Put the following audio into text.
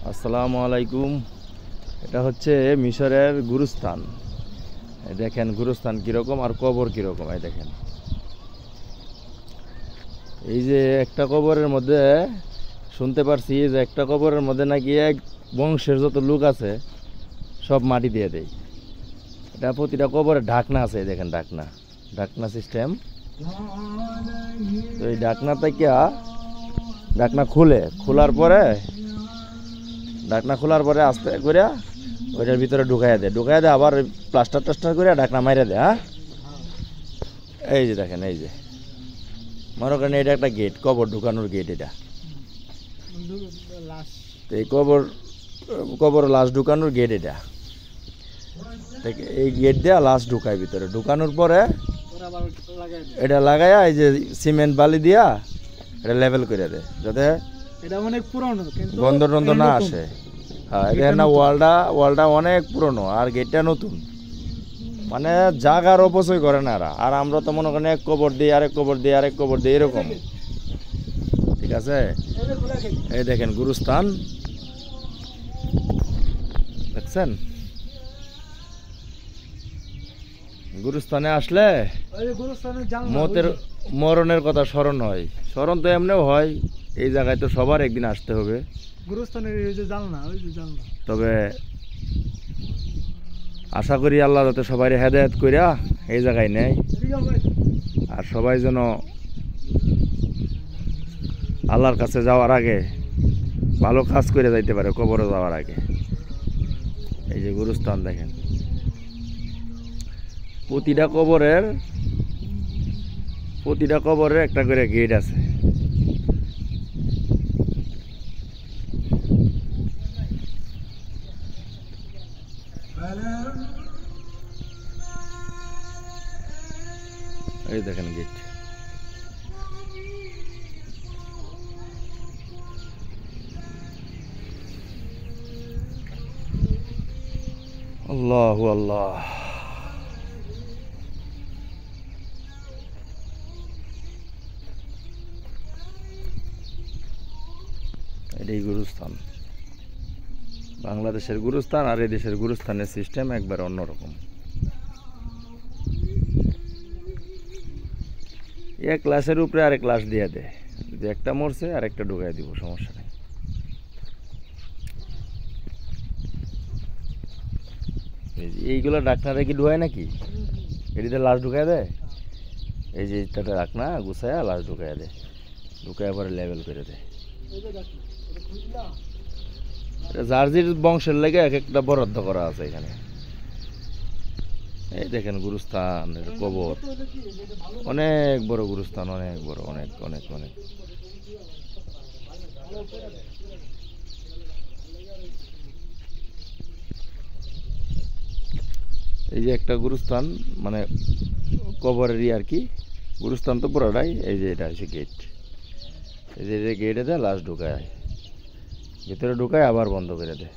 আসসালামু আলাইকুম। এটা হচ্ছে মিশরের গুরুস্থান। এই দেখেন গুরুস্থান কীরকম আর কবর কীরকম। এই দেখেন, এই যে একটা কবরের মধ্যে শুনতে পারছি যে একটা কবরের মধ্যে নাকি এক বংশের যত লোক আছে সব মাটি দিয়ে দেয়। এটা প্রতিটা কবরে ঢাকনা আছে, এই দেখেন ঢাকনা, ঢাকনা সিস্টেম। তো এই ঢাকনা থেকে ঢাকনা খোলার পরে আস্তে করে ওইটার ভিতরে ঢুকাইয়া দেয় আবার প্লাস্টার করে ঢাকনা মাইরা দেয়। হ্যাঁ, এই যে দেখেন, এই যে মনে করেন এটা একটা গেট, কবর ঢুকানোর গেট। এটা এই কবর লাশ ঢুকানোর গেট। এই গেট দিয়ে লাশ ঢুকায় ভিতরে, ঢুকানোর পরে এটা লাগাইয়া এই যে সিমেন্ট বালি দিয়া এটা লেভেল করে দেয় যাতে এটা অনেক পুরনো, কিন্তু গন্ধ টন্ধ না আসে। হ্যাঁ, এটা না ওয়ালটা অনেক পুরনো আর গেটটা নতুন। মানে জাগার অপচয় করে না এরা। আর আমরা তো মনে করেন এক কবর দিই, আরেক কবর দিই, আরেক কবর দিই, এরকম। ঠিক আছে, এই দেখেন গুরুস্থান দেখছেন। গুরুস্থানে আসলে মরণের কথা স্মরণ হয়। স্মরণ তো এমনিও হয়, এই জায়গায় তো সবার একদিন আসতে হবে। তবে আশা করি আল্লাহ যাতে সবাই হেদায়েত কইরা এই জায়গায় নেয়, আর সবাই যেন আল্লাহর কাছে যাওয়ার আগে ভালো কাজ করে যাইতে পারে কবরে যাওয়ার আগে। এই যে গুরুস্থান দেখেন, প্রতিটা কবরের একটা করে গেট আছে। এই দেখেন গেট। আল্লাহু আল্লাহ। এটাই গুরুস্থান, বাংলাদেশের গুরুস্থান। আর এই দেশের গুরুস্থানের সিস্টেম একবার অন্যরকম। এক ক্লাসের উপরে আরেক ক্লাস দিয়ে দেয়, যদি একটা মরছে আরেকটা ঢুকাই দিব, সমস্যা নেই। এইগুলো ডাকনারে কি ঢুকায় নাকি? এটিতে লাশ ঢুকাই দেয়। এই যে এটা ডাকনা গুছায়া লাশ ঢুকাই দেয়, ঢুকায় পরে লেভেল করে দেয়। জার্জির বংশের লেগে এক একটা বরাদ্দ করা আছে এখানে। এই দেখেন গুরুস্থান, কবর অনেক বড় গুরুস্থান, অনেক বড়, অনেক অনেক অনেক। এই যে একটা গুরুস্থান, মানে কবরেরই আর কি। গুরুস্থান তো পুরোটাই। এই যে এটা হচ্ছে গেট, এই যে গেটে দেয় লাশ ঢুকায়, ভিতরে ঢুকায় আবার বন্ধ করে দেয়।